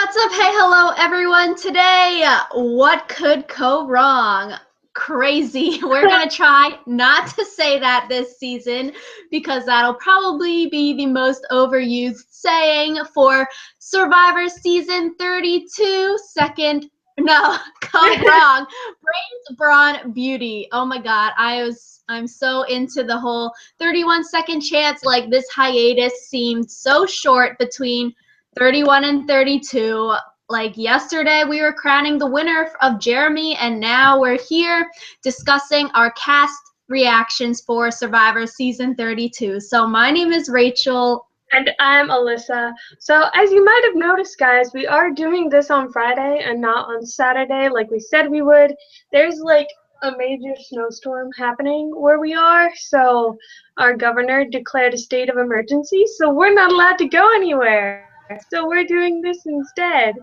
What's up? Hey, hello, everyone. Today, what could go wrong? Crazy. We're going to try not to say that this season because that'll probably be the most overused saying for Survivor Season 32. Go wrong. Brawn Beauty. Oh my God. I'm so into the whole 31-second chance. Like, this hiatus seemed so short between 31 and 32. Like, yesterday we were crowning the winner of Jeremy, and now we're here discussing our cast reactions for Survivor Season 32. So my name is Rachel. And I'm Alyssa. So as you might have noticed, guys, we are doing this on Friday and not on Saturday like we said we would. There's like a major snowstorm happening where we are, so our governor declared a state of emergency, so we're not allowed to go anywhere. So we're doing this instead.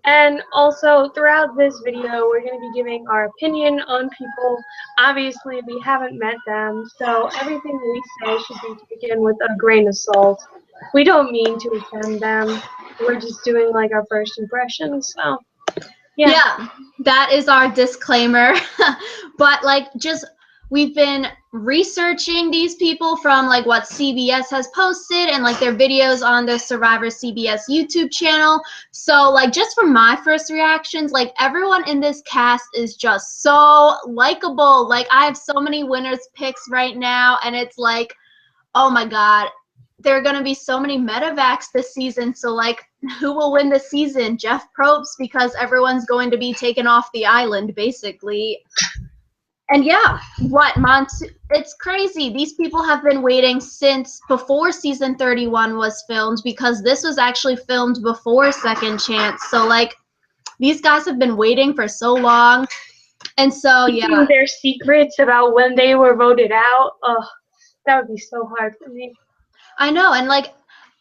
And also, throughout this video, we're going to be giving our opinion on people. Obviously, we haven't met them, so everything we say should be taken with a grain of salt. We don't mean to offend them. We're just doing, like, our first impressions, so, Yeah, that is our disclaimer. But, like, we've been researching these people from like what CBS has posted and like their videos on the Survivor CBS YouTube channel. So like just from my first reactions, like everyone in this cast is just so likable. Like I have so many winners picks right now, and it's like, oh my God, there are gonna be so many medevacs this season. So like, who will win this season? Jeff Probst, because everyone's going to be taken off the island basically. And yeah, it's crazy. These people have been waiting since before season 31 was filmed, because this was actually filmed before Second Chance. So like, these guys have been waiting for so long. And so yeah, their secrets about when they were voted out, that would be so hard for me. I know. And like,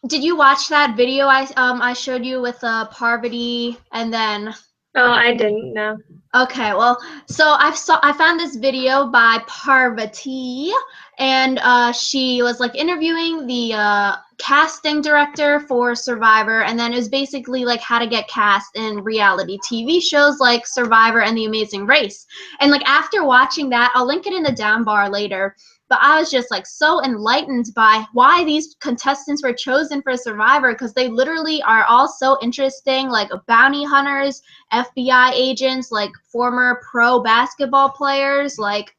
did you watch that video I showed you with Parvati and then? Oh, I didn't know. Okay, well, so I found this video by Parvati, and she was like interviewing the casting director for Survivor, and then it was basically like how to get cast in reality TV shows like Survivor and The Amazing Race. And like after watching that, I'll link it in the down bar later, but I was just like so enlightened by why these contestants were chosen for Survivor, because they literally are all so interesting, like bounty hunters, FBI agents, like former pro basketball players. Like,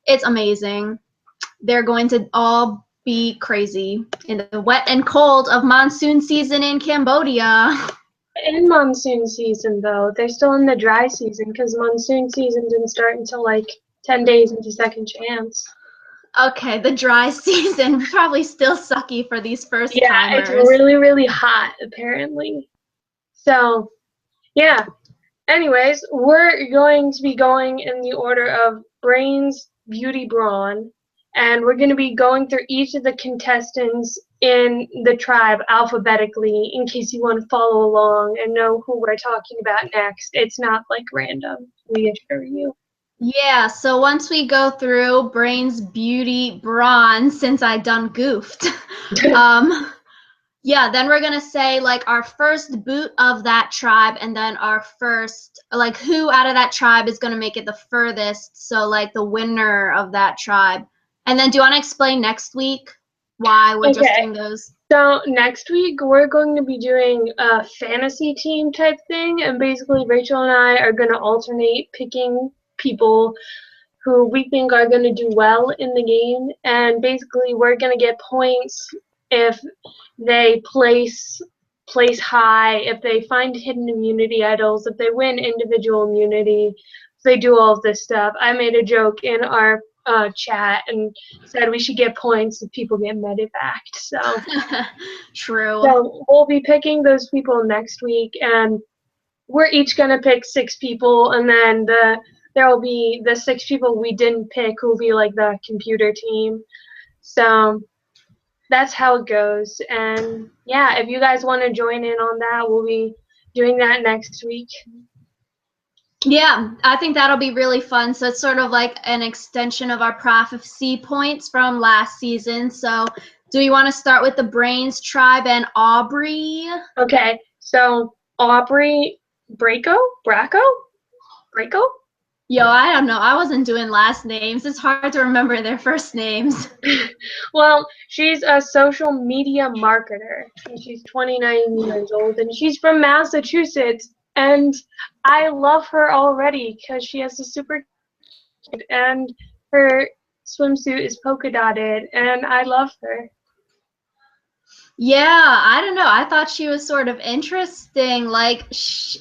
it's amazing. They're going to all be crazy in the wet and cold of monsoon season in Cambodia. In monsoon season, though, they're still in the dry season because monsoon season didn't start until like 10 days into Second Chance. Okay, the dry season probably still sucky for these first timers. Yeah, it's really, really hot, apparently. So, yeah. Anyways, we're going to be going in the order of Brains, Beauty, Brawn, and we're going to be going through each of the contestants in the tribe alphabetically in case you want to follow along and know who we're talking about next. It's not like random, we assure you. Yeah, so once we go through Brains, Beauty, Brawn, since I done goofed, yeah, then we're gonna say like our first boot of that tribe, and then our first, like, who out of that tribe is gonna make it the furthest, so like the winner of that tribe. And then do you want to explain next week why we're just doing those? So next week we're going to be doing a fantasy team type thing, and basically Rachel and I are going to alternate picking people who we think are going to do well in the game, and basically we're going to get points if they place high, if they find hidden immunity idols, if they win individual immunity, if they do all of this stuff. I made a joke in our chat and said we should get points if people get medevaced. So True. So we'll be picking those people next week, and we're each gonna pick 6 people, and then there will be the 6 people we didn't pick who will be like the computer team. So that's how it goes. And yeah, if you guys want to join in on that, we'll be doing that next week. Yeah, I think that'll be really fun. So it's sort of like an extension of our prophecy points from last season. So do you want to start with the Brains tribe and Aubrey? Okay, so Aubrey Bracco? Yo, I don't know. I wasn't doing last names. It's hard to remember their first names. Well, she's a social media marketer. And she's 29 years old, and she's from Massachusetts. And I love her already because she has a super cute, and her swimsuit is polka dotted, and I love her. Yeah, I don't know. I thought she was sort of interesting, like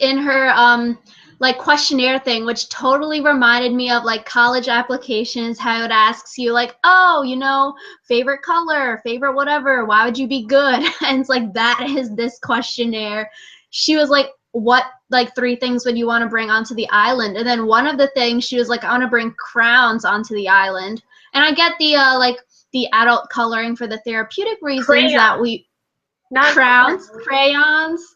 in her like questionnaire thing, which totally reminded me of like college applications, how it asks you like, oh, you know, favorite color, favorite whatever, why would you be good? And it's like that is this questionnaire. She was like, what like 3 things would you want to bring onto the island? And then one of the things she was like, I want to bring crowns onto the island. And I get the like the adult coloring for the therapeutic reasons that we Not crayons crayons.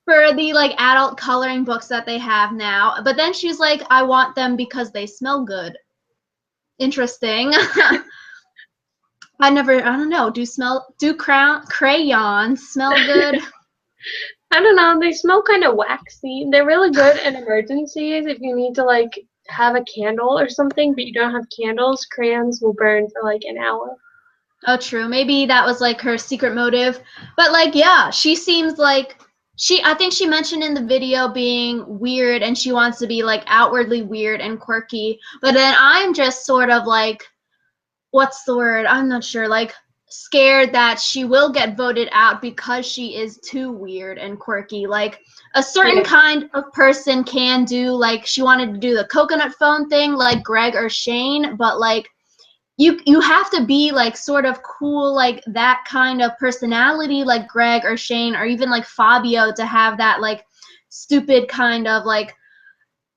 for the like adult coloring books that they have now. But then she's like, I want them because they smell good. Interesting. I don't know. Do crayons smell good? I don't know, they smell kind of waxy. They're really good in emergencies if you need to like have a candle or something, but you don't have candles. Crayons will burn for like an hour. Oh, true. Maybe that was like her secret motive. But like, yeah, she seems like I think she mentioned in the video being weird and she wants to be like outwardly weird and quirky. But then I'm just sort of like, what's the word? I'm not sure. Like scared that she will get voted out because she is too weird and quirky. Like a certain kind of person can do, like she wanted to do the coconut phone thing like Greg or Shane, but like you have to be like sort of cool, like that kind of personality like Greg or Shane or even like Fabio to have that like stupid kind of like,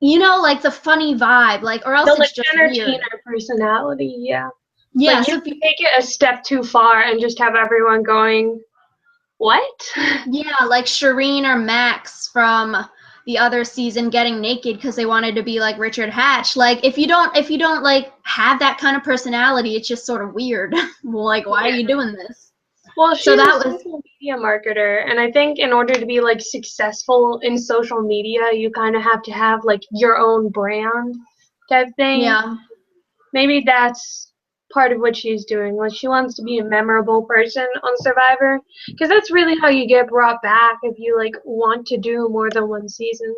you know, like the funny vibe, like, or else The it's like just entertainer weird. personality, yeah. Yeah, Like so you if can you, take it a step too far and just have everyone going, what? yeah, like Shireen or Max from the other season getting naked because they wanted to be like Richard Hatch. Like if you don't like have that kind of personality, it's just sort of weird. Like why are you doing this? Well, So she's a that was social media marketer, and I think in order to be like successful in social media, you kind of have to have like your own brand type thing. yeah. Maybe that's part of what she's doing. Like she wants to be a memorable person on Survivor, because that's really how you get brought back if you like want to do more than one season.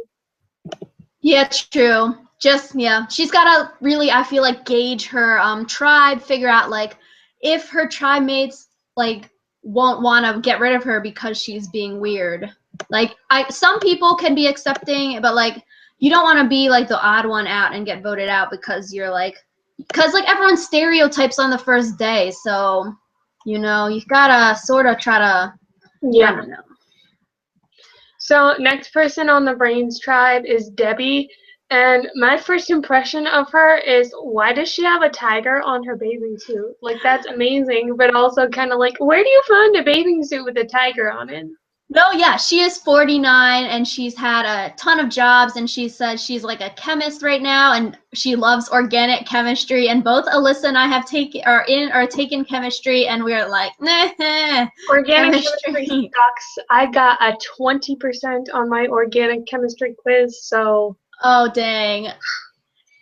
Yeah, true. Just yeah, she's gotta really, I feel like, gauge her tribe, figure out like if her tribe mates like won't want to get rid of her because she's being weird. Like some people can be accepting, but like you don't want to be like the odd one out and get voted out because you're like, because like everyone stereotypes on the first day, so you know you gotta sort of try to, I Yeah. don't know. So next person on the Brains tribe is Debbie. And my first impression of her is, why does she have a tiger on her bathing suit? Like, that's amazing, but also kind of like, where do you find a bathing suit with a tiger on it? No, yeah, she is 49 and she's had a ton of jobs and she says she's like a chemist right now and she loves organic chemistry, and both Alyssa and I have taken chemistry and we're like, nah, Organic chemistry chemistry. sucks. I got a 20% on my organic chemistry quiz, so Oh, dang.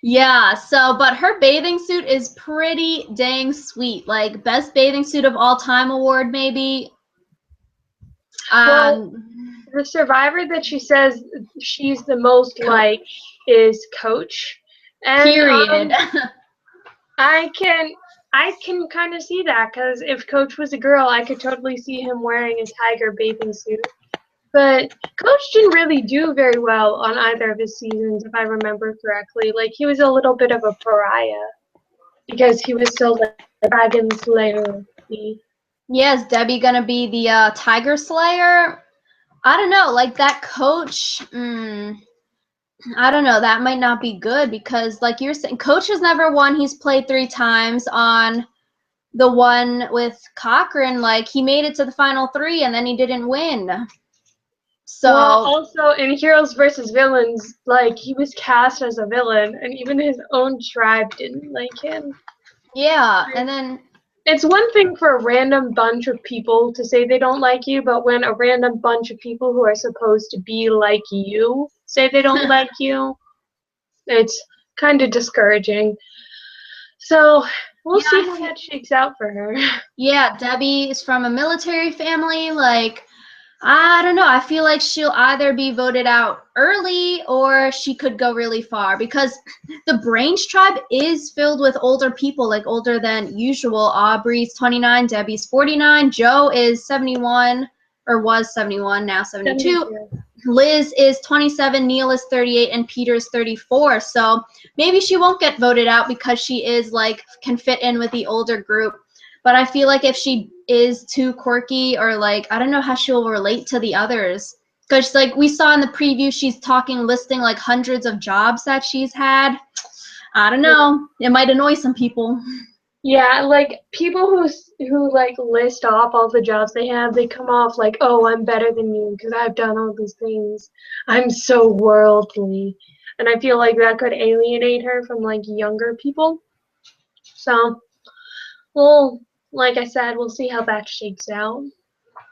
Yeah, so but her bathing suit is pretty dang sweet. Like best bathing suit of all time award maybe. well, Um the survivor that she says she's the most like is Coach. And period. I can kind of see that, because if Coach was a girl, I could totally see him wearing a tiger bathing suit. But Coach didn't really do very well on either of his seasons, if I remember correctly. Like he was a little bit of a pariah because he was so like Dragon Slayer. Yeah, is Debbie gonna be the Tiger Slayer? I don't know. Like that Coach, I don't know. That might not be good because, like you're saying, Coach has never won. He's played 3 times on the one with Cochran. Like he made it to the final 3 and then he didn't win. Well, So also in Heroes versus Villains, like he was cast as a villain, and even his own tribe didn't like him. yeah, and then It's one thing for a random bunch of people to say they don't like you, but when a random bunch of people who are supposed to be like you say they don't like you, it's kind of discouraging. So we'll Yeah, see how that shakes out for her. yeah, Debbie is from a military family. Like, I don't know. I feel like she'll either be voted out early or she could go really far because the Brains tribe is filled with older people, like older than usual. Aubrey's 29, Debbie's 49, Joe is 71 or was 71, now 72. 72. Liz is 27, Neil is 38, and Peter is 34. So maybe she won't get voted out because she is like can fit in with the older group. But I feel like if she is too quirky or like I don't know how she'll relate to the others. Because like we saw in the preview, she's listing like hundreds of jobs that she's had. I don't know. It might annoy some people. Yeah, like people who like list off all the jobs they have, they come off like, "Oh, I'm better than you because I've done all these things. I'm so worldly." And I feel like that could alienate her from like younger people. So, well, like I said, we'll see how that shakes out.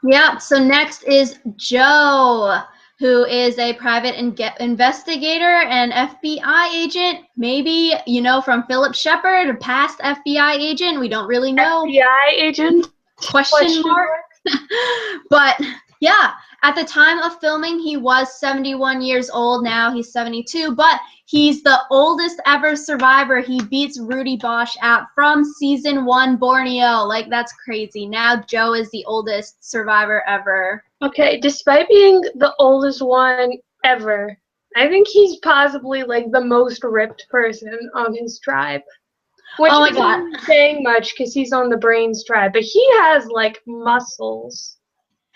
Yeah, so next is Joe, who is a private investigator and FBI agent. Maybe, you know, from Philip Shepard, a past FBI agent. We don't really know. FBI agent? Question mark. But yeah, at the time of filming, he was 71 years old. Now he's 72, but he's the oldest ever survivor. He beats Rudy Bosch out from season 1 Borneo. Like, that's crazy. Now Joe is the oldest survivor ever. Okay, despite being the oldest one ever, I think he's possibly like the most ripped person of his tribe. Which Oh my isn't God. really saying much because he's on the Brains tribe, but he has like muscles.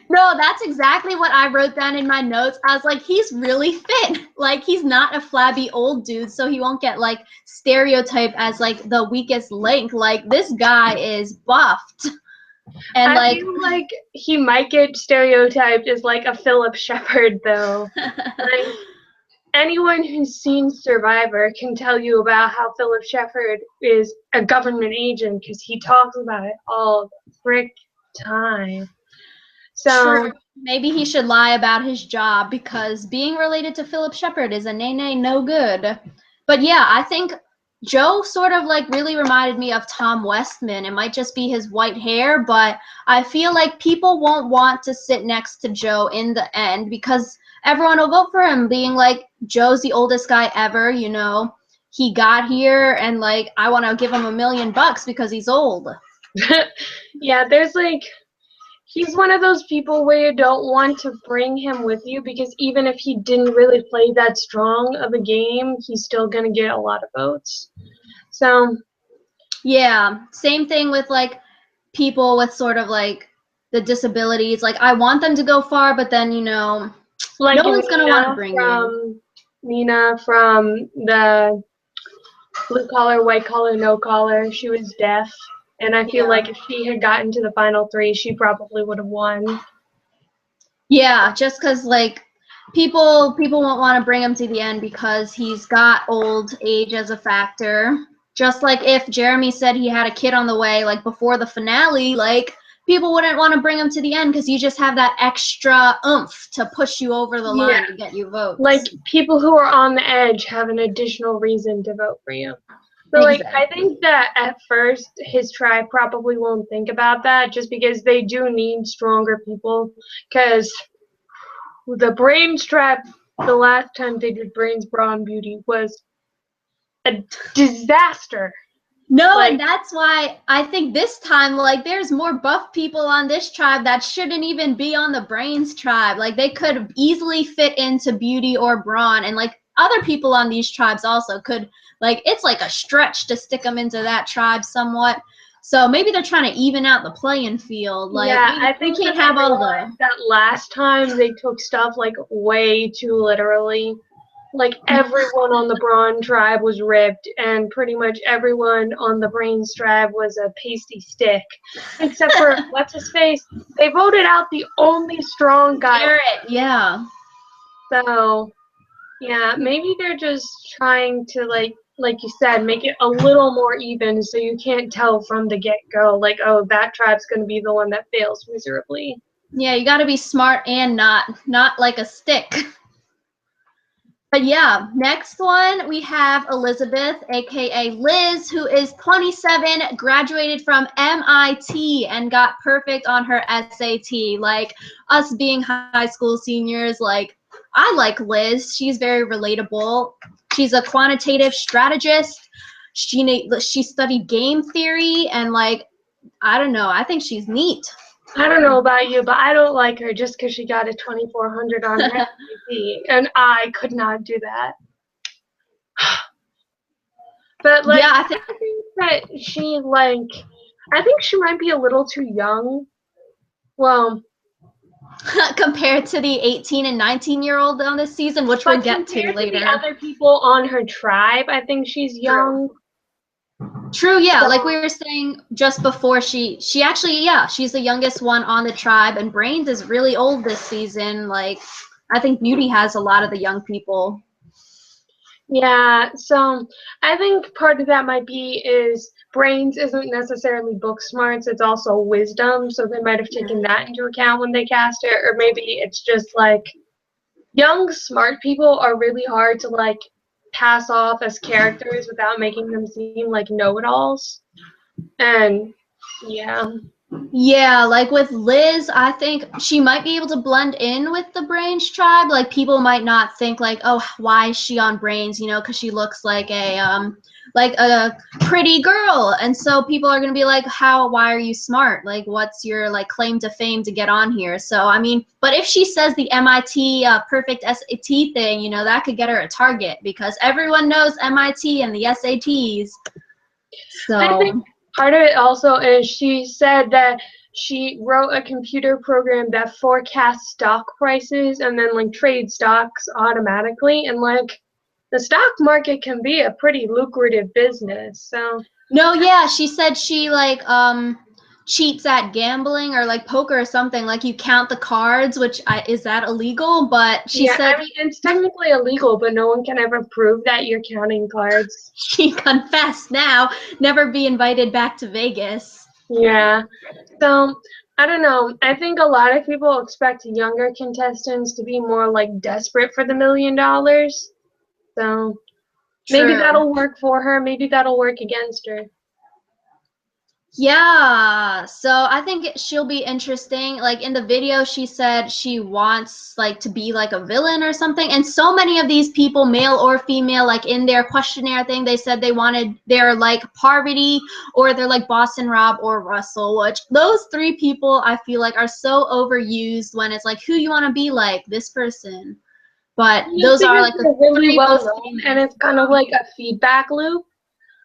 No, that's exactly what I wrote down in my notes. I was like, he's really fit. Like, he's not a flabby old dude, so he won't get like stereotyped as like the weakest link. Like, this guy is buffed. And I like, feel like he might get stereotyped as like a Philip Shepard, though. Like, anyone who's seen Survivor can tell you about how Philip Shepard is a government agent because he talks about it all the frick time. So, true. Maybe he should lie about his job because being related to Philip Shepard is a nay no good. But yeah, I think Joe sort of like really reminded me of Tom Westman. It might just be his white hair, but I feel like people won't want to sit next to Joe in the end because everyone will vote for him, being like, Joe's the oldest guy ever, you know. He got here and like I want to give him $1 million because he's old. yeah, there's like, he's one of those people where you don't want to bring him with you because even if he didn't really play that strong of a game, he's still going to get a lot of votes. So, Yeah, same thing with like people with sort of like the disabilities. Like I want them to go far, but then you know, like no one's gonna want to bring you. Nina from the blue collar, white collar, no collar, she was deaf. And I feel like Yeah. if she had gotten to the final 3, she probably would have won. Yeah, just because like people won't want to bring him to the end because he's got old age as a factor. Just like if Jeremy said he had a kid on the way, like before the finale, like people wouldn't want to bring him to the end because you just have that extra oomph to push you over the line to get you votes. Like people who are on the edge have an additional reason to vote for you. So like I think that at first his tribe probably won't think about that just because they do need stronger people because the Brains tribe the last time they did Brains Brawn Beauty was a disaster. No, Like, and that's why I think this time, like, there's more buff people on this tribe that shouldn't even be on the Brains tribe. Like, they could easily fit into Beauty or Brawn, and like other people on these tribes also could. Like, it's like a stretch to stick them into that tribe somewhat. So maybe they're trying to even out the playing field. Like, yeah, I think we can't have all the. that last time they took stuff like way too literally. Like everyone on the Brawn tribe was ripped, and pretty much everyone on the Brains tribe was a pasty stick, except for what's his face. They voted out the only strong guy. Garrett, yeah. So, yeah, maybe they're just trying to like like you said, make it a little more even so you can't tell from the get-go, like, oh, that tribe's going to be the one that fails miserably. Yeah, you got to be smart and not like a stick. But yeah, next one we have Elizabeth, aka Liz, who is 27, graduated from MIT and got perfect on her SAT. Like us being high school seniors, like I like Liz. She's very relatable. She's a quantitative strategist. She studied game theory and like I don't know. I think she's neat. I don't know about you, but I don't like her just because she got a 2400 on her SAT, and I could not do that. But like, Yeah, I think that I think she might be a little too young. Well, compared to the 18 and 19-year-old on this season, which we'll get to later. The other people on her tribe, I think she's young. True, yeah. So, like we were saying just before, she actually, yeah, she's the youngest one on the tribe, and Brains is really old this season. Like, I think Beauty has a lot of the young people. Yeah, so I think part of that might be is Brains isn't necessarily book smarts, it's also wisdom, so they might have taken that into account when they cast it, or maybe it's just like young smart people are really hard to like pass off as characters without making them seem like know-it-alls. And yeah. Yeah, like with Liz, I think she might be able to blend in with the Brains tribe. Like people might not think like, oh, why is she on Brains? You know, because she looks like a pretty girl, and so people are gonna be like, why are you smart? Like, what's your like claim to fame to get on here? So I mean, but if she says the MIT perfect SAT thing, you know, that could get her a target because everyone knows MIT and the SATs. So I think part of it also is she said that she wrote a computer program that forecasts stock prices and then like trade stocks automatically, and like the stock market can be a pretty lucrative business. So no, yeah, she said she like cheats at gambling or like poker or something. Like you count the cards, which is that illegal? But she said, I mean, it's technically illegal, but no one can ever prove that you're counting cards. She confessed now, never be invited back to Vegas. Yeah. So I don't know. I think a lot of people expect younger contestants to be more like desperate for the $1 million. So maybe that'll work for her. Maybe that'll work against her. Yeah, so I think she'll be interesting. Like in the video, she said she wants like to be like a villain or something. And so many of these people, male or female, like in their questionnaire thing, they said they're like Parvati or they're like Boston Rob or Russell, which those three people I feel like are so overused when it's like who you want to be like this person. But those are like the really well known, and it's kind of like a feedback loop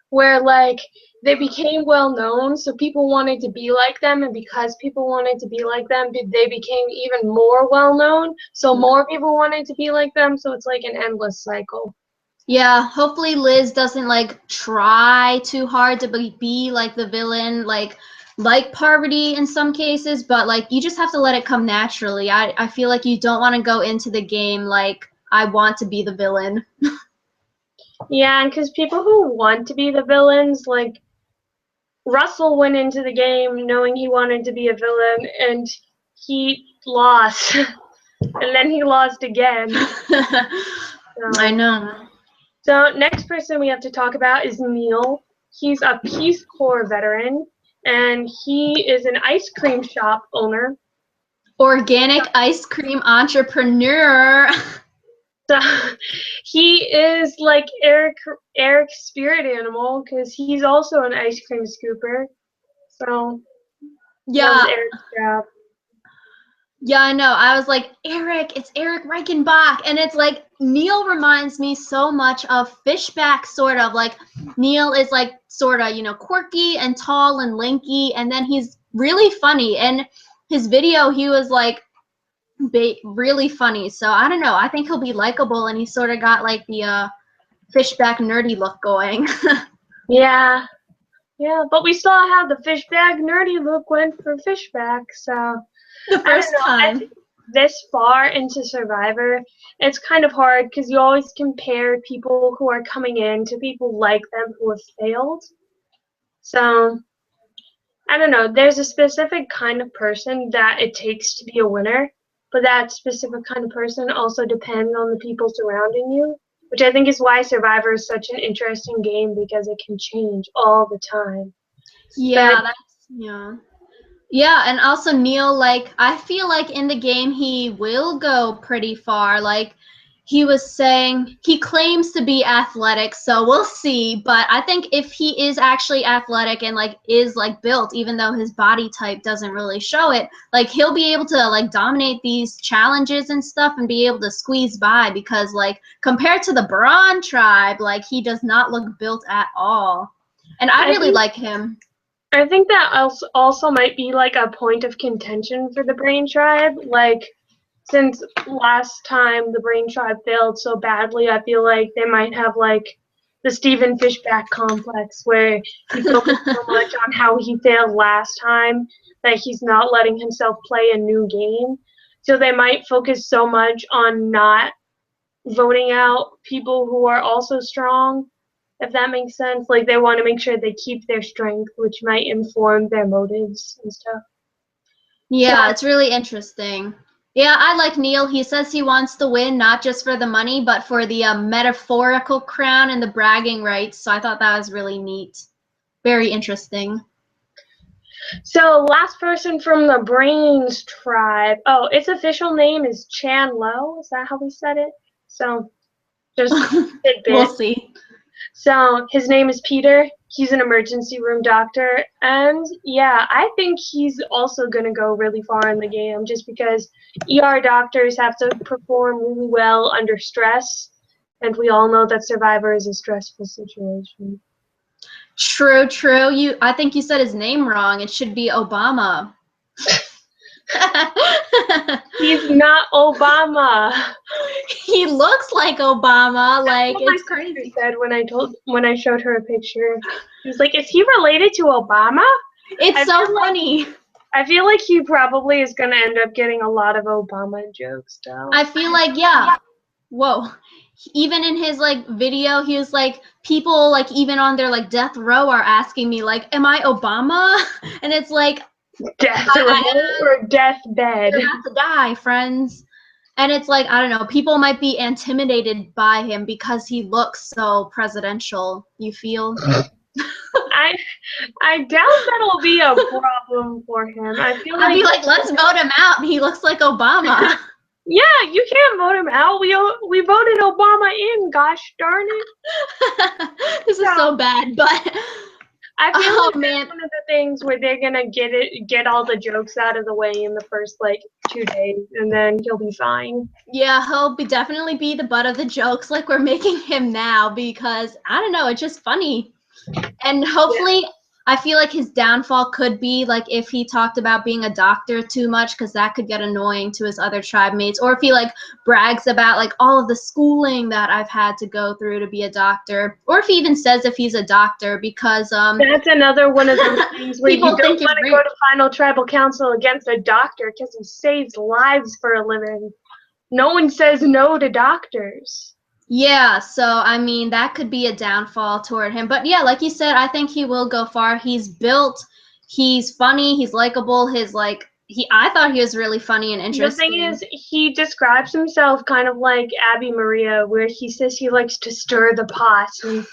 where like they became well known, so people wanted to be like them, and because people wanted to be like them, they became even more well known, so more people wanted to be like them, so it's like an endless cycle. Yeah, hopefully Liz doesn't like try too hard to be like the villain, like Parvati in some cases, but like you just have to let it come naturally. I feel like you don't want to go into the game like I want to be the villain. Yeah, and because people who want to be the villains, like Russell went into the game knowing he wanted to be a villain, and he lost. And then he lost again. I know. So next person we have to talk about is Neil. He's a Peace Corps veteran, and he is an ice cream shop owner. Organic ice cream entrepreneur. So he is like Eric's spirit animal because he's also an ice cream scooper. So yeah, that was Eric's job. Yeah, I know. I was like, Eric, it's Eric Reichenbach. And it's like, Neil reminds me so much of Fishback, sort of. Like, Neil is like, sort of, you know, quirky and tall and lanky. And then he's really funny. And his video, he was like, really funny. So I don't know. I think he'll be likable. And he sort of got like the Fishback nerdy look going. Yeah. Yeah, but we saw how the Fishback nerdy look went for Fishback. So the first time. this far into Survivor, it's kind of hard because you always compare people who are coming in to people like them who have failed. So, I don't know. There's a specific kind of person that it takes to be a winner, but that specific kind of person also depends on the people surrounding you, which I think is why Survivor is such an interesting game because it can change all the time. Yeah, yeah. Yeah, and also Neil, like, I feel like in the game he will go pretty far. Like, he was saying he claims to be athletic, so we'll see. But I think if he is actually athletic and like is like built, even though his body type doesn't really show it, like he'll be able to like dominate these challenges and stuff and be able to squeeze by because like compared to the Brawn tribe, like he does not look built at all. And I really like him. I think that also might be like a point of contention for the Brain Tribe. Like, since last time the Brain Tribe failed so badly, I feel like they might have like the Stephen Fishback complex where he focused so much on how he failed last time that he's not letting himself play a new game. So they might focus so much on not voting out people who are also strong, if that makes sense. Like they want to make sure they keep their strength, which might inform their motives and stuff. Yeah, it's really interesting. Yeah, I like Neil. He says he wants to win not just for the money, but for the metaphorical crown and the bragging rights. So I thought that was really neat. Very interesting. So last person from the Brains tribe. Oh, its official name is Chan Lo. Is that how we said it? So just tidbit. We'll see. So his name is Peter. He's an emergency room doctor. And yeah, I think he's also going to go really far in the game just because ER doctors have to perform really well under stress. And we all know that Survivor is a stressful situation. True, true. I think you said his name wrong. It should be Obama. He's not Obama. He looks like Obama. Like it's crazy. Said when I showed her a picture, she was like, "Is he related to Obama?" It's so funny. I feel like he probably is gonna end up getting a lot of Obama jokes, though. I feel like yeah. Whoa. Even in his like video, he was like, people like even on their like death row are asking me like, am I Obama? And it's like death row or deathbed. You're about to die, friends. And it's like, I don't know, people might be intimidated by him because he looks so presidential. You feel? I doubt that'll be a problem for him. I feel like I'd be like, let's vote him out. He looks like Obama. Yeah, you can't vote him out. We voted Obama in. Gosh darn it! This is so bad, but I feel like that's one of the things where they're gonna get all the jokes out of the way in the first like 2 days, and then he'll be fine. Yeah, he'll definitely be the butt of the jokes like we're making him now because I don't know, it's just funny. And hopefully, I feel like his downfall could be like if he talked about being a doctor too much because that could get annoying to his other tribe mates, or if he like brags about like all of the schooling that I've had to go through to be a doctor, or if he even says if he's a doctor because that's another one of those things where you don't want to go to final tribal council against a doctor because he saves lives for a living. No one says no to doctors. Yeah, so I mean that could be a downfall toward him. But yeah, like you said, I think he will go far. He's built, he's funny, he's likable, I thought he was really funny and interesting. The thing is, he describes himself kind of like Abby Maria, where he says he likes to stir the pot. And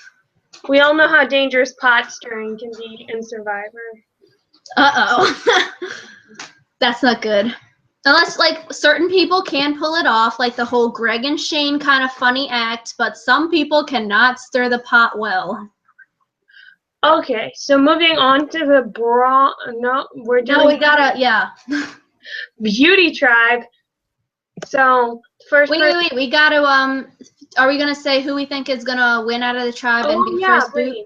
we all know how dangerous pot stirring can be in Survivor. Uh-oh. That's not good. Unless, like, certain people can pull it off, like the whole Greg and Shane kind of funny act, but some people cannot stir the pot well. Okay, so moving on to the Brawn... we gotta, Beauty tribe. So, first... Wait, we gotta, are we gonna say who we think is gonna win out of the tribe and be first boot?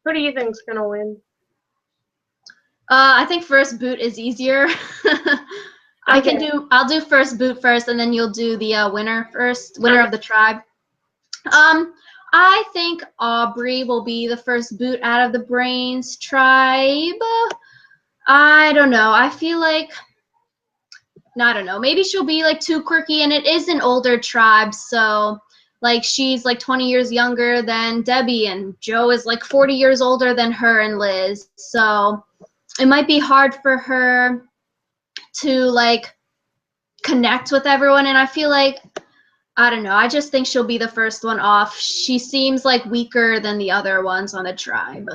Who do you think's gonna win? I think first boot is easier. I'll do first boot first, and then you'll do the winner first, winner of the tribe. I think Aubrey will be the first boot out of the Brains tribe. I don't know. I feel like I don't know, maybe she'll be like too quirky, and it is an older tribe, so like she's like 20 years younger than Debbie, and Joe is like 40 years older than her and Liz. So it might be hard for her to like connect with everyone, and I feel like, I don't know, I just think she'll be the first one off. She seems like weaker than the other ones on the tribe.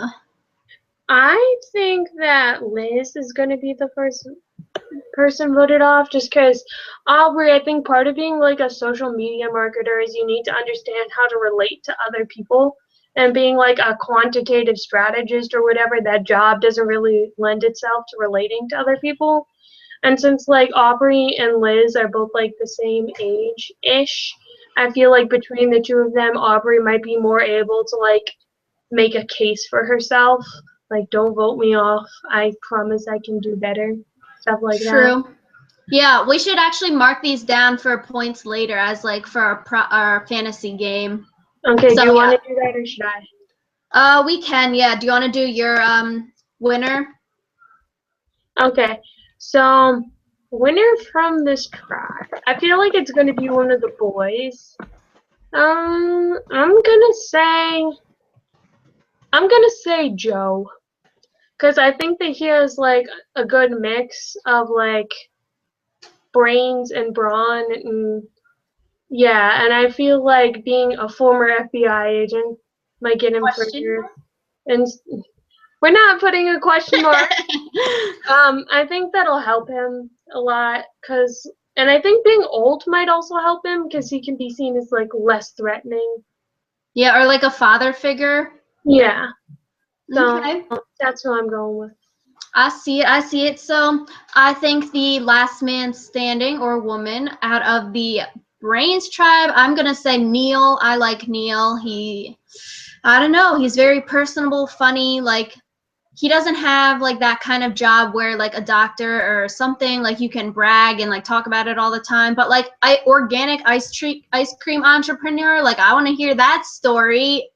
I think that Liz is going to be the first person voted off just because Aubrey, I think part of being like a social media marketer is you need to understand how to relate to other people, and being like a quantitative strategist or whatever, that job doesn't really lend itself to relating to other people. And since like Aubrey and Liz are both like the same age-ish, I feel like between the two of them, Aubrey might be more able to like make a case for herself. Like, don't vote me off. I promise I can do better. Stuff like that. True. Yeah, we should actually mark these down for points later as like for our fantasy game. Okay, So, do you want to do that or should I? We can, yeah. Do you want to do your winner? Okay, so winner from this tribe. I feel like it's gonna be one of the boys. I'm gonna say Joe, because I think that he has like a good mix of like brains and brawn, and yeah, and I feel like being a former FBI agent might get him further. And we're not putting a question mark. I think that'll help him a lot, and I think being old might also help him because he can be seen as like less threatening. Yeah, or like a father figure. Yeah. So Okay. that's who I'm going with. I see it. So I think the last man standing or woman out of the Brains tribe, I'm gonna say Neil. I like Neil. I don't know, he's very personable, funny, like he doesn't have like that kind of job where like a doctor or something like you can brag and like talk about it all the time, but like organic ice cream entrepreneur, like I want to hear that story.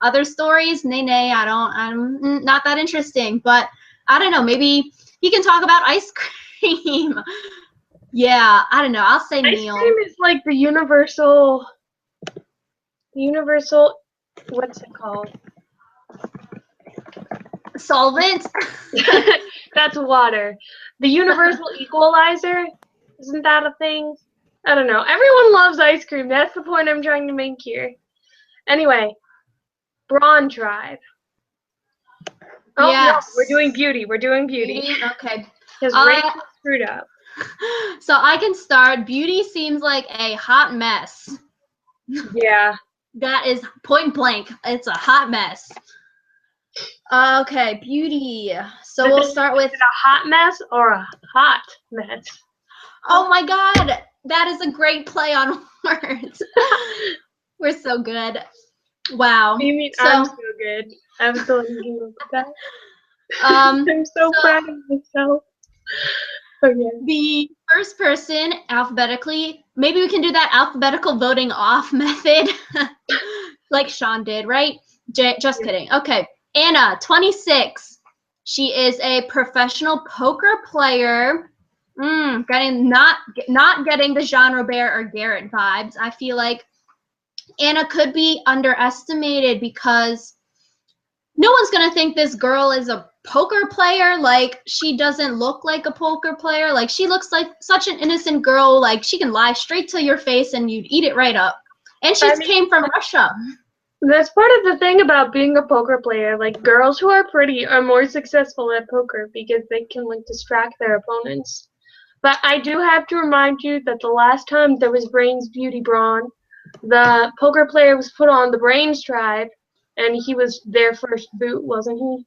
Other stories, nay, I'm not that interesting, but I don't know, maybe he can talk about ice cream. Yeah, I don't know, I'll say Neil. Ice cream is like the universal, what's it called? Solvent. That's water. The universal equalizer, isn't that a thing? I don't know. Everyone loves ice cream. That's the point I'm trying to make here. Anyway, Brawn tribe. Oh Yes. no, we're doing beauty. Okay. Because Rachel screwed up. So I can start. Beauty seems like a hot mess. Yeah. That is point blank. It's a hot mess. Okay, beauty. So we'll start with a hot mess or a hot mess. Oh my God, that is a great play on words. We're so good. Wow. You mean I'm so good? I'm so that. I'm so proud of myself. Okay. The first person alphabetically, maybe we can do that alphabetical voting off method like Sean did, right? Just kidding. Okay. Anna, 26. She is a professional poker player. Not getting the Jean Robert or Garrett vibes. I feel like Anna could be underestimated because no one's gonna think this girl is a poker player. Like, she doesn't look like a poker player. Like, she looks like such an innocent girl. Like, she can lie straight to your face and you'd eat it right up. And she came from Russia. That's part of the thing about being a poker player. Like, girls who are pretty are more successful at poker because they can like distract their opponents. But I do have to remind you that the last time there was Brains Beauty Brawn, the poker player was put on the Brains tribe, and he was their first boot, wasn't he?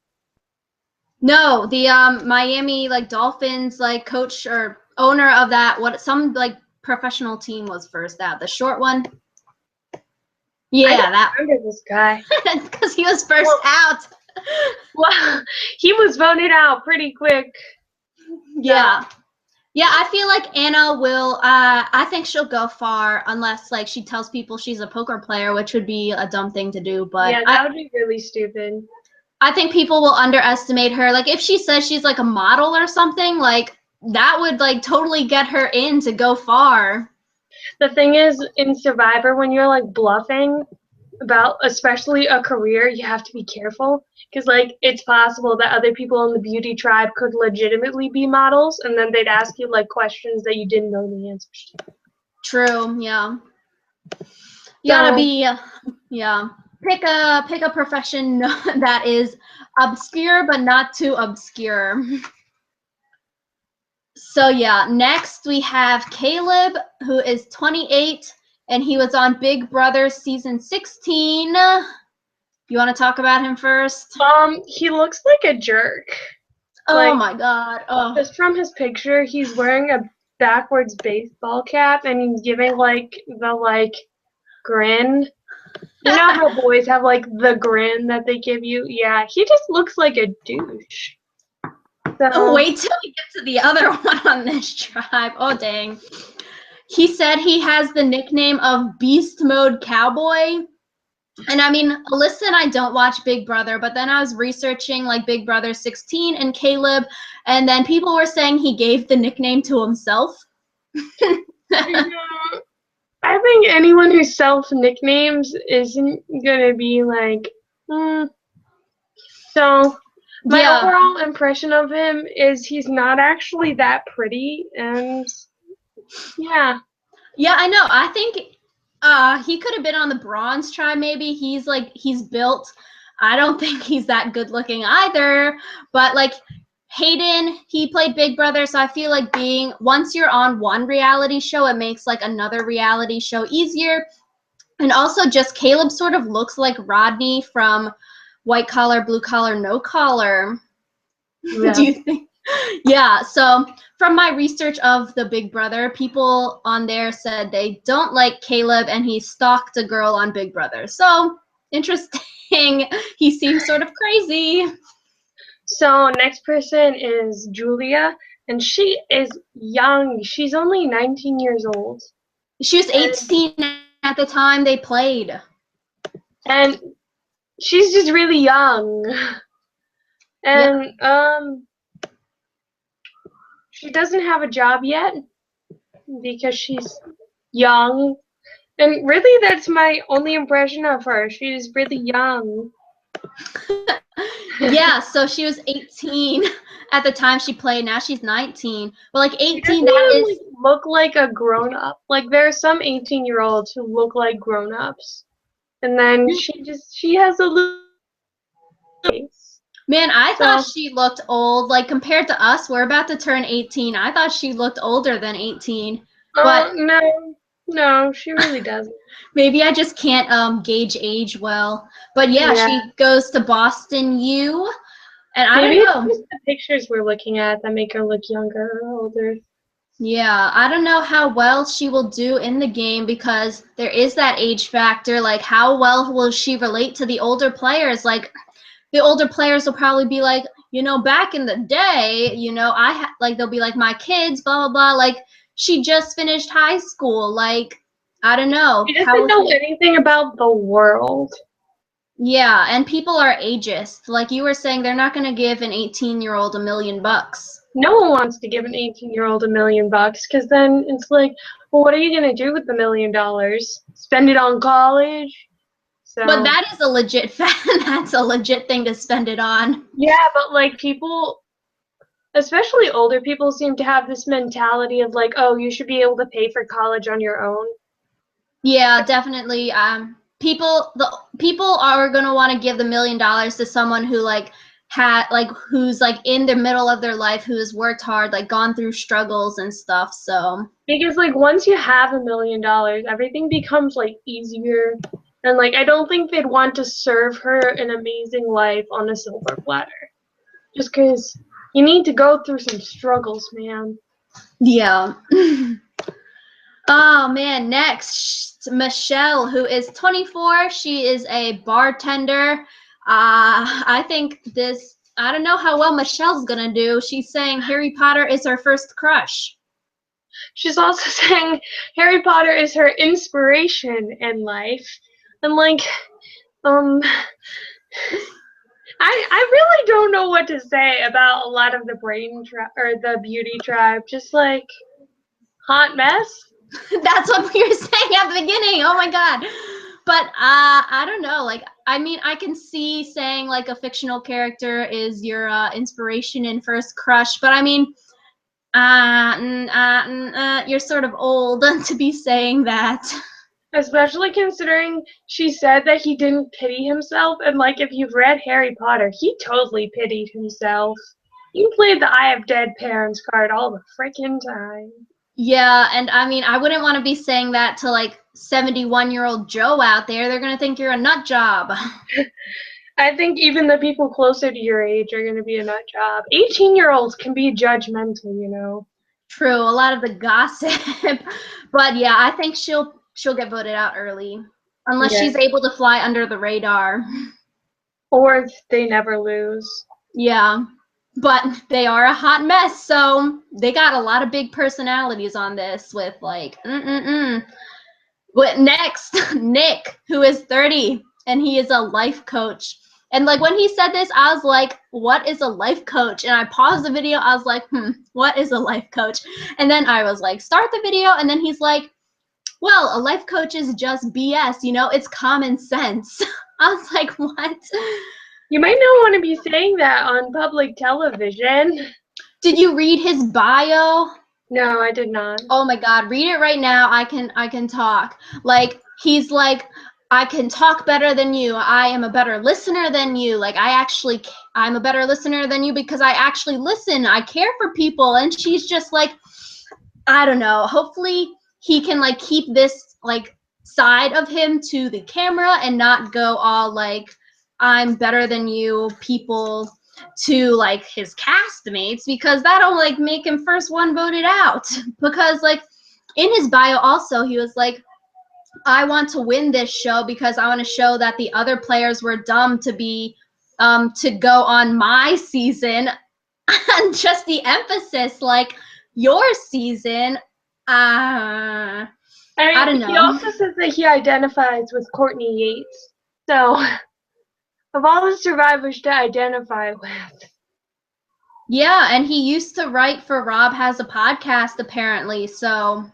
No, the Miami like Dolphins like coach or owner of that some like professional team was first out. The short one. Yeah, I remember this guy. Because he was first out. Well, he was voted out pretty quick. Yeah. Yeah, I feel like Anna will, I think she'll go far unless, like, she tells people she's a poker player, which would be a dumb thing to do, but... Yeah, that would be really stupid. I think people will underestimate her. Like, if she says she's, like, a model or something, like, that would like totally get her in to go far. The thing is, in Survivor, when you're like bluffing about especially a career, you have to be careful because like it's possible that other people in the beauty tribe could legitimately be models, and then they'd ask you like questions that you didn't know the answers to. True, yeah. You gotta be, yeah. Pick a profession that is obscure but not too obscure. So yeah, next we have Caleb, who is 28, and he was on Big Brother season 16. You want to talk about him first? He looks like a jerk. Oh Like, my god. Oh. just from his picture, he's wearing a backwards baseball cap and he's giving like the like grin. You know how boys have like the grin that they give you? Yeah, he just looks like a douche. So Wait till we get to the other one on this tribe. Oh dang. He said he has the nickname of Beast Mode Cowboy. And I mean, Alyssa and I don't watch Big Brother, but then I was researching like Big Brother 16 and Caleb, and then people were saying he gave the nickname to himself. I think anyone who self nicknames isn't gonna be like, So my overall impression of him is he's not actually that pretty, and yeah. Yeah, I know. I think he could have been on the bronze tribe maybe. He's built. I don't think he's that good looking either, but like Hayden, he played Big Brother, so I feel like once you're on one reality show, it makes like another reality show easier. And also just Caleb sort of looks like Rodney from White Collar, Blue Collar, No Collar. Yeah. Do you think? Yeah, so from my research of the Big Brother, people on there said they don't like Caleb and he stalked a girl on Big Brother. So interesting. He seems sort of crazy. So next person is Julia, and she is young. She's only 19 years old. She was 18 at the time they played. And she's just really young. And she doesn't have a job yet because she's young. And really that's my only impression of her. She's really young. Yeah, so she was 18 at the time she played. Now she's 19. But like 18, she doesn't that even, is look like a grown up. Like there are some 18-year-olds who look like grown ups, and then she has a little face. Man, I thought she looked old. Like compared to us, we're about to turn 18. I thought she looked older than 18. But no, she really doesn't. Maybe I just can't gauge age well. But yeah, she goes to Boston U. And I Maybe don't know. it's just the pictures we're looking at that make her look younger or older. Yeah, I don't know how well she will do in the game because there is that age factor. Like, how well will she relate to the older players? Like, the older players will probably be like, back in the day, they'll be like, my kids, blah, blah, blah. Like, she just finished high school. Like, I don't know. She doesn't know anything about the world. Yeah, and people are ageist. Like you were saying, they're not going to give an 18-year-old $1 million. No one wants to give an 18-year-old $1 million because then it's like, well, what are you going to do with the $1 million? Spend it on college? So, but that is a legit that's a legit thing to spend it on. Yeah, but like people, especially older people, seem to have this mentality of like, oh, you should be able to pay for college on your own. Yeah, definitely. People are gonna want to give the $1 million to someone who who's like in the middle of their life, who has worked hard, like gone through struggles and stuff. So because like once you have $1 million, everything becomes like easier, and like I don't think they'd want to serve her an amazing life on a silver platter, just because you need to go through some struggles, man. Yeah. Oh man, next Michelle, who is 24. She is a bartender. I think I don't know how well Michelle's gonna do. She's saying Harry Potter is her first crush. She's also saying Harry Potter is her inspiration in life. And like, I really don't know what to say about a lot of the the beauty tribe. Just like hot mess. That's what we were saying at the beginning. Oh my god. But I don't know. Like, I mean, I can see saying like a fictional character is your inspiration and first crush, but I mean, you're sort of old to be saying that. Especially considering she said that he didn't pity himself, and like if you've read Harry Potter, he totally pitied himself. He played the I have dead parents card all the freaking time. Yeah, and I mean, I wouldn't want to be saying that to like 71-year-old Joe out there. They're gonna think you're a nut job. I think even the people closer to your age are going to be a nut job. 18-year-olds can be judgmental, you know. True, a lot of the gossip. But yeah, I think she'll get voted out early. Unless Yeah. she's able to fly under the radar. Or if they never lose. Yeah. But they are a hot mess, so they got a lot of big personalities on this with like What next? Nick, who is 30 and he is a life coach. And like when he said this, I was like, what is a life coach? And I paused the video. I was like, what is a life coach? And then I was like, start the video. And then he's like, well, a life coach is just BS, you know, it's common sense. I was like, what? You might not want to be saying that on public television. Did you read his bio? No, I did not. Oh my god, read it right now. I can talk. Like he's like, I can talk better than you. I am a better listener than you. Like I'm a better listener than you because I actually listen. I care for people. And she's just like, I don't know. Hopefully he can like keep this like side of him to the camera and not go all like I'm better than you people to like his castmates, because that'll like make him first one voted out. Because like in his bio also he was like, I want to win this show because I want to show that the other players were dumb to be to go on my season. And just the emphasis, like your season, I don't He know. also says that he identifies with Courtney Yates. So, of all the survivors to identify with. Yeah, and he used to write for Rob Has a Podcast apparently. So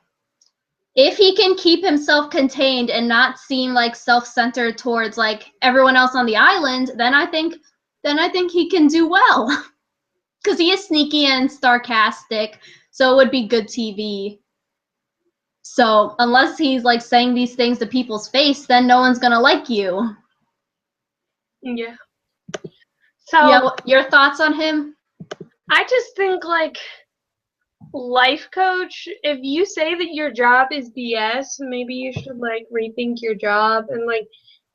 if he can keep himself contained and not seem like self-centered towards like everyone else on the island, then I think he can do well. Because he is sneaky and sarcastic, so it would be good TV. So unless he's like saying these things to people's face, then no one's gonna like you. Yeah. So, Yeah, your thoughts on him? I just think, like, life coach, if you say that your job is BS, maybe you should, like, rethink your job. And, like,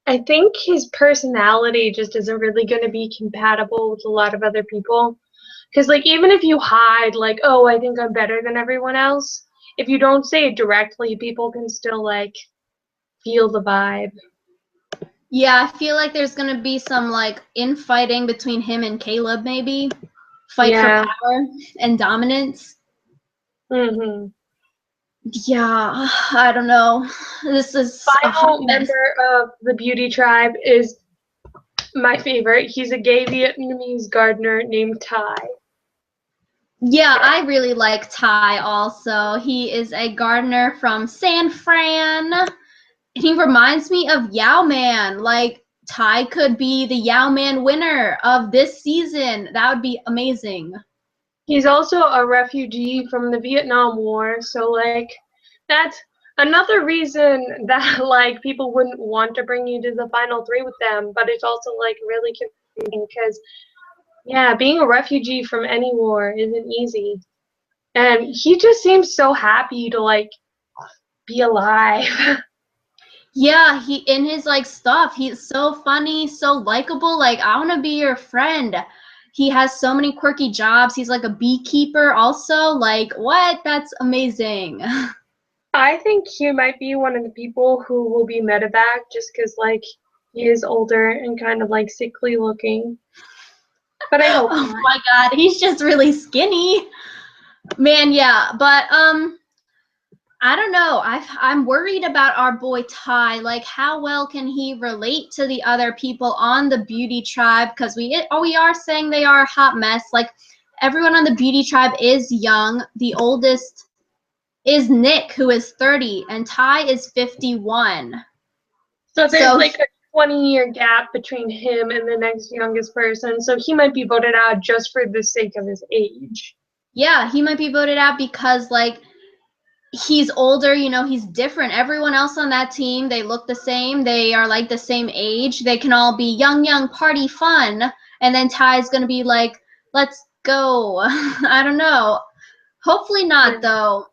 I think his personality just isn't really going to be compatible with a lot of other people. Because, like, even if you hide, like, oh, I think I'm better than everyone else, if you don't say it directly, people can still, like, feel the vibe. Yeah, I feel like there's gonna be some like infighting between him and Caleb, maybe. Fight for Yeah. power and dominance. Mm-hmm. Yeah, I don't know. This is a hot Final mess. member of the beauty tribe is my favorite. He's a gay Vietnamese gardener named Ty. Yeah, I really like Ty also. He is a gardener from San Fran. He reminds me of Yao Man. Like, Ty could be the Yao Man winner of this season. That would be amazing. He's also a refugee from the Vietnam War, so like that's another reason that like people wouldn't want to bring you to the final three with them, but it's also like really confusing because yeah, being a refugee from any war isn't easy. And he just seems so happy to like be alive. Yeah, he in his like stuff, he's so funny, so likable. Like, I want to be your friend. He has so many quirky jobs. He's like a beekeeper also. Like, what? That's amazing. I think he might be one of the people who will be medevac just because like he is older and kind of like sickly looking. But I hope Oh not. my god, he's just really skinny. Man, yeah, but I don't know. I'm worried about our boy Ty. Like, how well can he relate to the other people on the beauty tribe? Because we are saying they are a hot mess. Like, everyone on the beauty tribe is young. The oldest is Nick, who is 30, and Ty is 51. So there's like a 20-year gap between him and the next youngest person. So he might be voted out just for the sake of his age. Yeah, he might be voted out because, like, he's older, you know, he's different. Everyone else on that team, they look the same. They are like the same age. They can all be young, party fun. And then Ty's going to be like, let's go. I don't know. Hopefully not, though.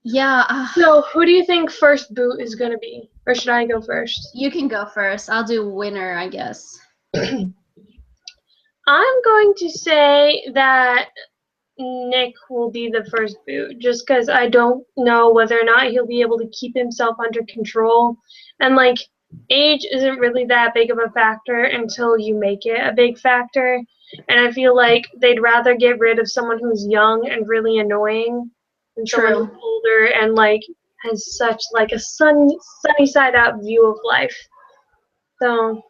Yeah. So who do you think first boot is going to be? Or should I go first? You can go first. I'll do winner, I guess. I'm going to say that Nick will be the first boot, just because I don't know whether or not he'll be able to keep himself under control. And, like, age isn't really that big of a factor until you make it a big factor. And I feel like they'd rather get rid of someone who's young and really annoying than someone who's older and, like, has such, like, a sunny side out view of life. So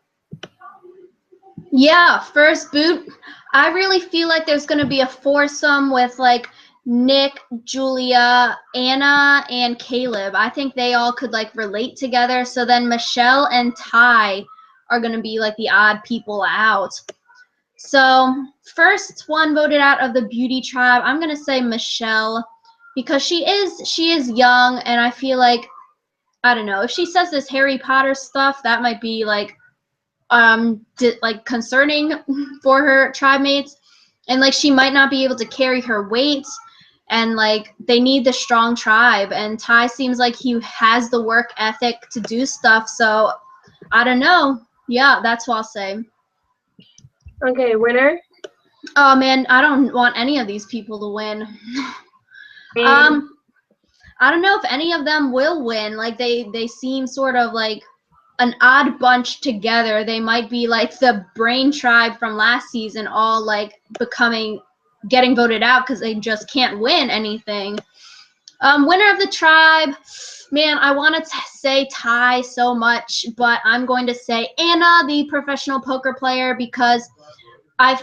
yeah, first boot. I really feel like there's going to be a foursome with, like, Nick, Julia, Anna, and Caleb. I think they all could, like, relate together. So then Michelle and Ty are going to be, like, the odd people out. So first one voted out of the beauty tribe, I'm going to say Michelle, because she is young, and I feel like, I don't know, if she says this Harry Potter stuff, that might be, like, like, concerning for her tribe mates, and, like, she might not be able to carry her weight, and, like, they need the strong tribe, and Ty seems like he has the work ethic to do stuff, so I don't know. Yeah, that's what I'll say. okay, winner. Oh man, I don't want any of these people to win. I don't know if any of them will win. Like, they seem sort of like an odd bunch together. They might be like the Brain tribe from last season, all like getting voted out because they just can't win anything. Winner of the tribe, man, I wanted to say Ty so much, but I'm going to say Anna, the professional poker player, because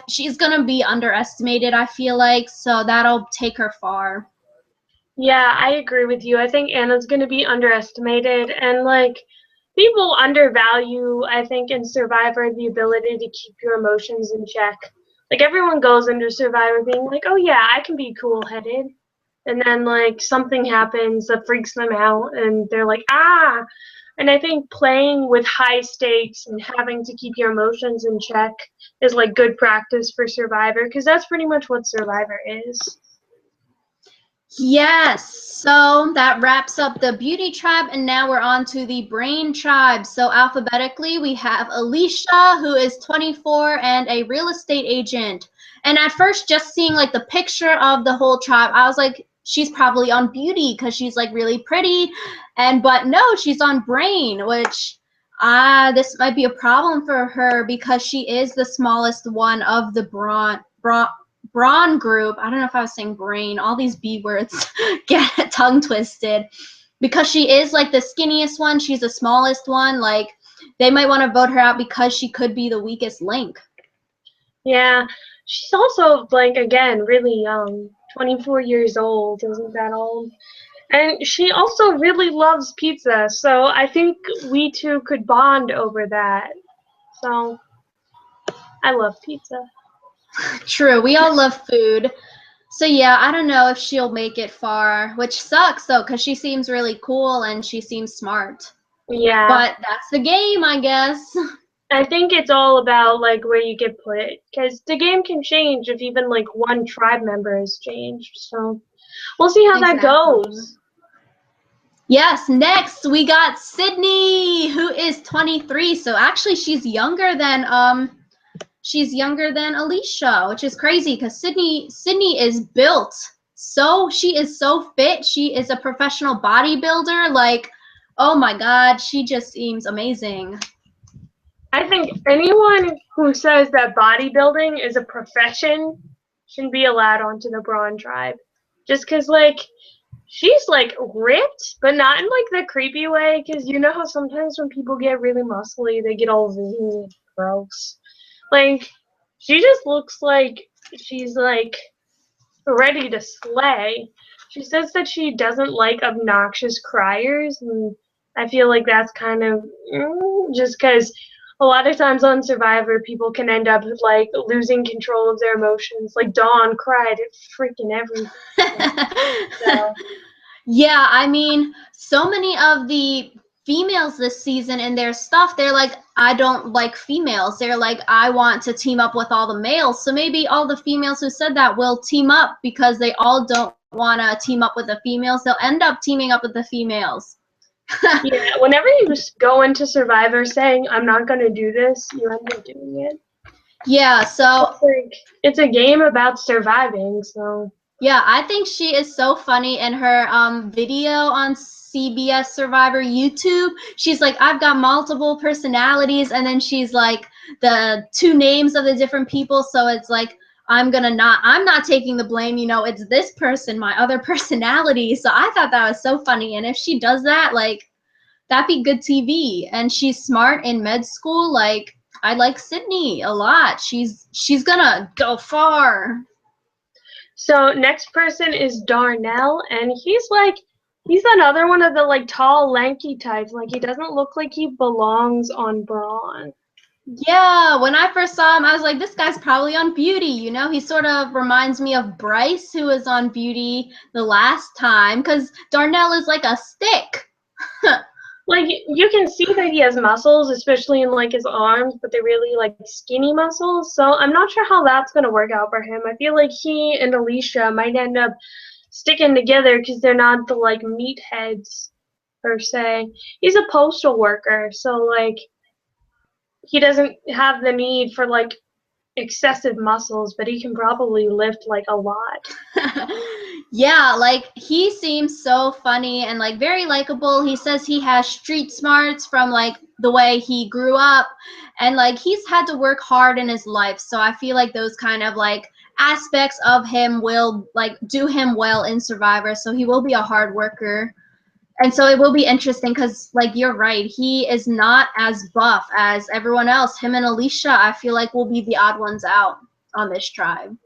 she's gonna be underestimated, I feel like, so that'll take her far. Yeah, I agree with you. I think Anna's going to be underestimated, and, like, people undervalue, I think, in Survivor the ability to keep your emotions in check. Like, everyone goes into Survivor being like, oh yeah, I can be cool-headed. And then, like, something happens that freaks them out, and they're like, ah! And I think playing with high stakes and having to keep your emotions in check is, like, good practice for Survivor, because that's pretty much what Survivor is. Yes, so that wraps up the beauty tribe, and now we're on to the brain tribe. So alphabetically, we have Alicia, who is 24 and a real estate agent. And at first, just seeing like the picture of the whole tribe, I was like, she's probably on beauty because she's like really pretty, but no, she's on brain, which this might be a problem for her because she is the smallest one of the Brawn group. I don't know if I was saying brain. All these B words get tongue twisted. Because she is like the skinniest one, she's the smallest one. Like, they might want to vote her out because she could be the weakest link. Yeah, she's also, like, again, really young. 24 years old, isn't that old? And she also really loves pizza, so I think we two could bond over that. So, I love pizza. True, we all love food. So yeah, I don't know if she'll make it far, which sucks though, because she seems really cool and she seems smart. Yeah. But that's the game, I guess. I think it's all about, like, where you get put, because the game can change if even, like, one tribe member has changed. So, we'll see how that goes. Yes, next we got Sydney, who is 23. So actually she's younger than Alicia, which is crazy because Sydney is built. So she is so fit. She is a professional bodybuilder. Like, oh my God, she just seems amazing. I think anyone who says that bodybuilding is a profession shouldn't be allowed onto the Brawn tribe. Just because, like, she's like ripped, but not in like the creepy way, because you know how sometimes when people get really muscly, they get all really gross. Like, she just looks like she's like ready to slay. She says that she doesn't like obnoxious criers, and I feel like that's kind of just because a lot of times on Survivor, people can end up like losing control of their emotions. Like Dawn cried at freaking everything. So. Yeah, I mean, so many of the females this season in their stuff, they're like, I don't like females. They're like, I want to team up with all the males. So maybe all the females who said that will team up because they all don't want to team up with the females. They'll end up teaming up with the females. Yeah, whenever you just go into Survivor saying, I'm not going to do this, you end up doing it. Yeah, so it's a game about surviving, so. Yeah, I think she is so funny in her video on CBS Survivor YouTube. She's like, I've got multiple personalities, and then she's like the two names of the different people. So it's like, I'm not taking the blame, you know, it's this person, my other personality. So I thought that was so funny. And if she does that, like, that'd be good TV. And she's smart in med school. Like, I like Sydney a lot. She's gonna go far. So next person is Darnell, and he's another one of the like tall, lanky types. Like he doesn't look like he belongs on Brawn. Yeah, when I first saw him, I was like, this guy's probably on Beauty, you know? He sort of reminds me of Bryce, who was on Beauty the last time, because Darnell is like a stick. Like you can see that he has muscles, especially in like his arms, but they're really like skinny muscles. So I'm not sure how that's gonna work out for him. I feel like he and Alicia might end up sticking together because they're not the like meatheads per se. He's a postal worker, so like he doesn't have the need for like excessive muscles, but he can probably lift like a lot. Yeah, like he seems so funny and like very likable. He says he has street smarts from like the way he grew up, and like he's had to work hard in his life. So I feel like those kind of like aspects of him will like do him well in Survivor. So he will be a hard worker. And so it will be interesting because, like, you're right. He is not as buff as everyone else. Him and Alicia, I feel like, will be the odd ones out on this tribe.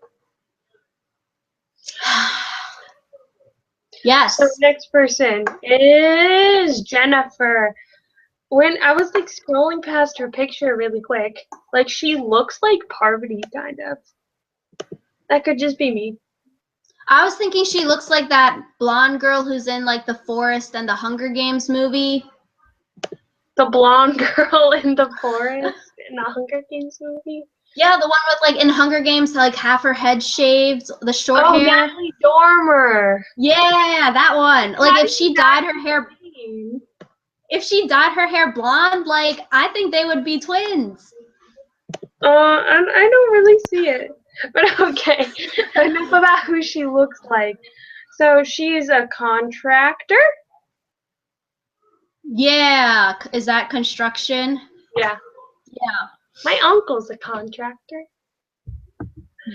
Yes. So next person is Jennifer. When I was like scrolling past her picture really quick, like she looks like Parvati kind of. That could just be me. I was thinking she looks like that blonde girl who's in like the Forest and the Hunger Games movie. The blonde girl in the forest in the Hunger Games movie? Yeah, the one with like in Hunger Games, like half her head shaved, the short hair. Natalie Dormer. Yeah, that one. Like if she dyed her hair blonde, like I think they would be twins. I don't really see it. But okay, enough about who she looks like. So she's a contractor? Yeah, is that construction? Yeah. Yeah. My uncle's a contractor.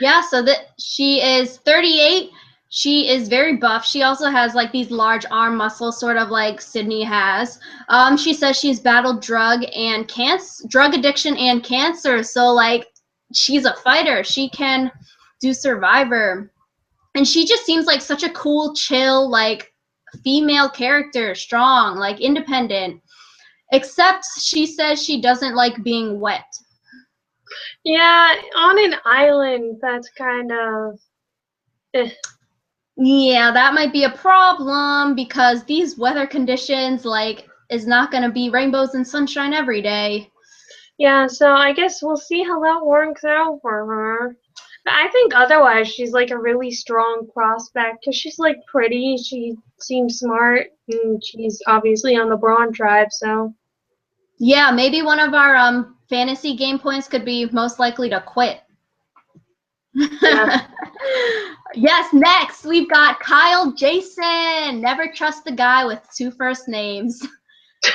Yeah, so that she is 38. She is very buff. She also has like these large arm muscles, sort of like Sydney has. She says she's battled drug addiction and cancer. So like she's a fighter. She can do Survivor. And she just seems like such a cool, chill, like female character, strong, like independent. Except she says she doesn't like being wet. Yeah, on an island, that's kind of. Yeah, that might be a problem because these weather conditions, like, is not going to be rainbows and sunshine every day. Yeah, so I guess we'll see how that works out for her. I think otherwise she's like a really strong prospect because she's like pretty, she seems smart, and she's obviously on the Brawn tribe, so. Yeah, maybe one of our fantasy game points could be most likely to quit. Yeah. Yes, next we've got Kyle Jason. Never trust the guy with two first names.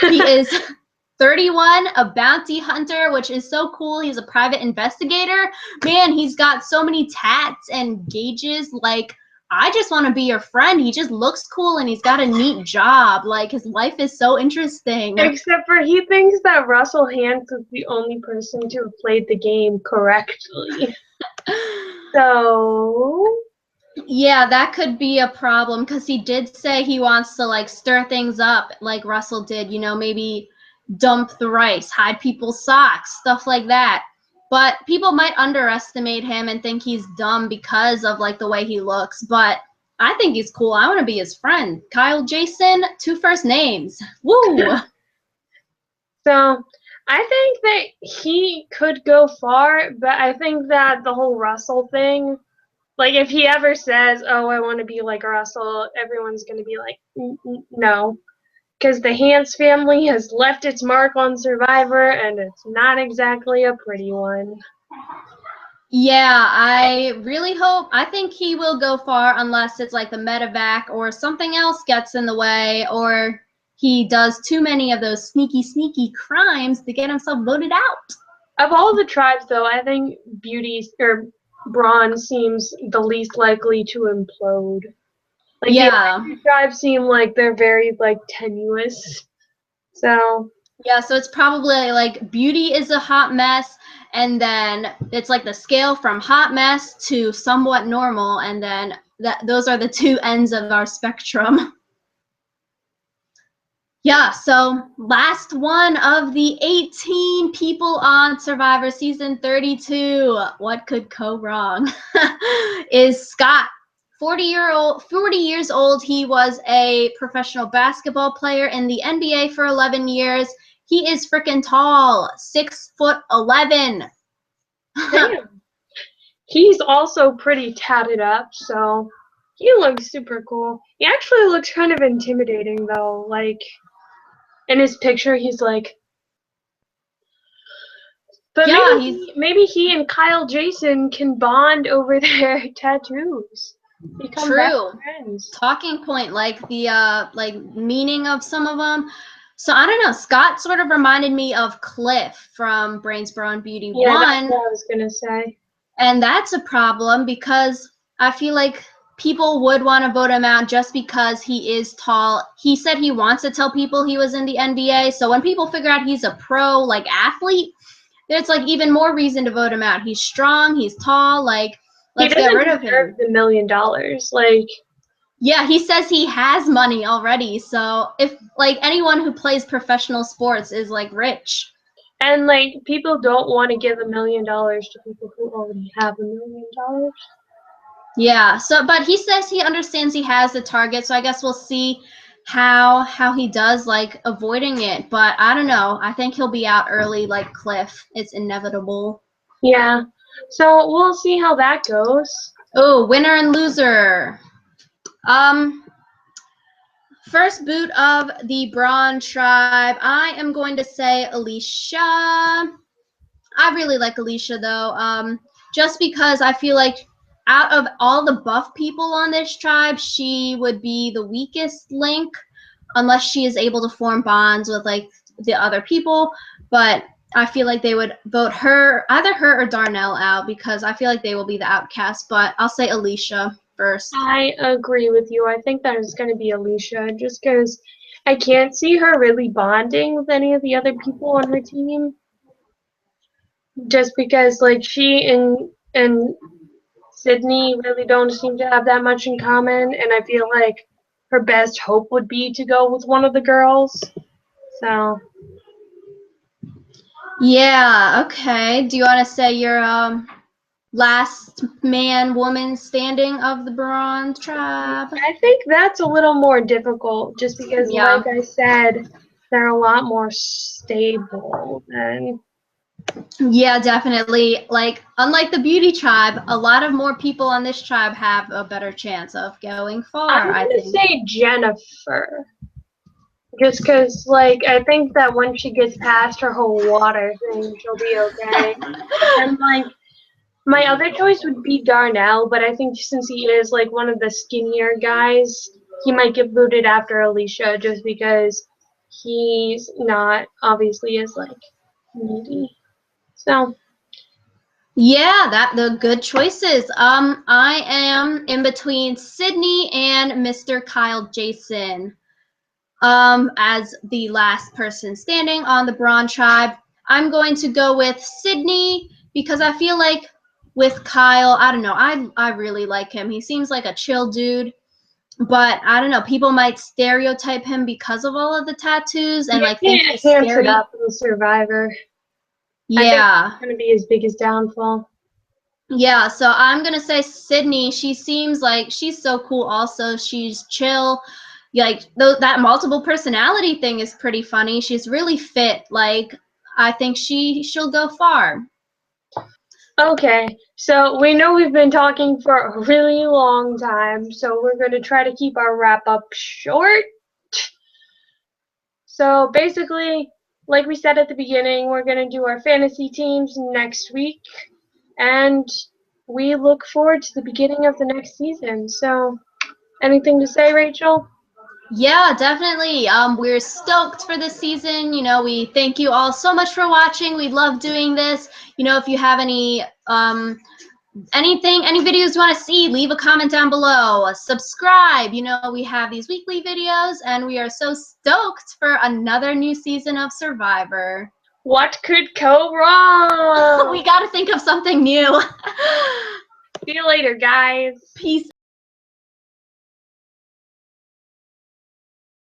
He is 31, a bounty hunter, which is so cool. He's a private investigator. Man, he's got so many tats and gauges. Like, I just want to be your friend. He just looks cool and he's got a neat job. Like, his life is so interesting. Except for he thinks that Russell Hantz is the only person to have played the game correctly. So Yeah, that could be a problem because he did say he wants to like stir things up like Russell did, you know, maybe dump the rice, hide people's socks, stuff like that. But people might underestimate him and think he's dumb because of like the way he looks. But I think he's cool. I want to be his friend. Kyle Jason, 2 first names. Woo! So I think that he could go far, but I think that the whole Russell thing, like if he ever says, "Oh, I want to be like Russell," everyone's going to be like, "No," because the Hantz family has left its mark on Survivor, and it's not exactly a pretty one. Yeah, I really hope. I think he will go far unless it's like the medevac or something else gets in the way, or he does too many of those sneaky crimes to get himself voted out. Of all the tribes, though, I think Brawn seems the least likely to implode. Like the Yeah. other two tribes seem like they're very like tenuous. So Yeah, so it's probably like Beauty is a hot mess, and then it's like the scale from hot mess to somewhat normal, and then those are the 2 ends of our spectrum. Yeah, so last one of the 18 people on Survivor Season 32. What could go wrong? Is Scott. 40 years old. He was a professional basketball player in the NBA for 11 years. He is freaking tall, 6'11". damn. He's also pretty tatted up, so he looks super cool. He actually looks kind of intimidating though. Like in his picture, he's like. But Yeah, maybe he and Kyle Jason can bond over their tattoos. Become best true. friends. Talking point, like the like meaning of some of them. So I don't know. Scott sort of reminded me of Cliff from Brawn Beauty Yeah, that's 1, what I was gonna say. and that's a problem because I feel like people would want to vote him out just because he is tall. He said he wants to tell people he was in the NBA, so when people figure out he's a pro like athlete, there's like even more reason to vote him out. He's strong, he's tall, like He let's get doesn't rid of deserve him. the $1 million. Like, Yeah, he says he has money already. So if like anyone who plays professional sports is like rich. and like people don't want to give $1 million to people who already have $1 million. Yeah. So but he says he understands he has the target. So I guess we'll see how he does like avoiding it. But I don't know. I think he'll be out early like Cliff. It's inevitable. Yeah. So we'll see how that goes. Oh, winner and loser. Um First boot of the Brawn tribe. I am going to say Alicia. I really like Alicia though, just because I feel like out of all the buff people on this tribe, she would be the weakest link unless she is able to form bonds with like the other people. But I feel like they would vote either her or Darnell out because I feel like they will be the outcast. But I'll say Alicia first. I agree with you. I think that is going to be Alicia, just because I can't see her really bonding with any of the other people on her team. Just because, like, she and Sydney really don't seem to have that much in common, and I feel like her best hope would be to go with one of the girls. So Yeah, okay. Do you want to say your last man woman standing of the Bronze tribe? I think that's a little more difficult, just because, Yeah. like I said, they're a lot more stable than. Yeah, definitely. Like, unlike the beauty tribe, a lot of more people on this tribe have a better chance of going I'm far, I gonna think. say Jennifer. Just because, like, I think that when she gets past her whole water thing, she'll be okay. And, like, my other choice would be Darnell, but I think since he is, like, one of the skinnier guys, he might get booted after Alicia just because he's not, obviously, as, like, needy. So, Yeah, the good choices. I am in between Sydney and Mr. Kyle Jason. As the last person standing on the Brawn tribe, I'm going to go with Sydney because I feel like with Kyle, I don't know, I really like him. He seems like a chill dude, but I don't know, people might stereotype him because of all of the tattoos and like think He he's can't it scary. up in Survivor. I think Yeah. it's gonna be his biggest downfall. Yeah, so I'm gonna say Sydney. She seems like she's so cool. Also, she's chill. Like that multiple personality thing is pretty funny. She's really fit. Like I think she'll go far. Okay, so we know we've been talking for a really long time, so we're gonna try to keep our wrap up short. So basically, like we said at the beginning, we're gonna do our fantasy teams next week, and we look forward to the beginning of the next season. So, anything to say, Rachel? Yeah, definitely. We're stoked for this season. You know, we thank you all so much for watching. We love doing this. You know, if you have any any videos you want to see, leave a comment down below. Subscribe. You know, we have these weekly videos, and we are so stoked for another new season of Survivor. What could go wrong? We got to think of something new. See you later, guys. Peace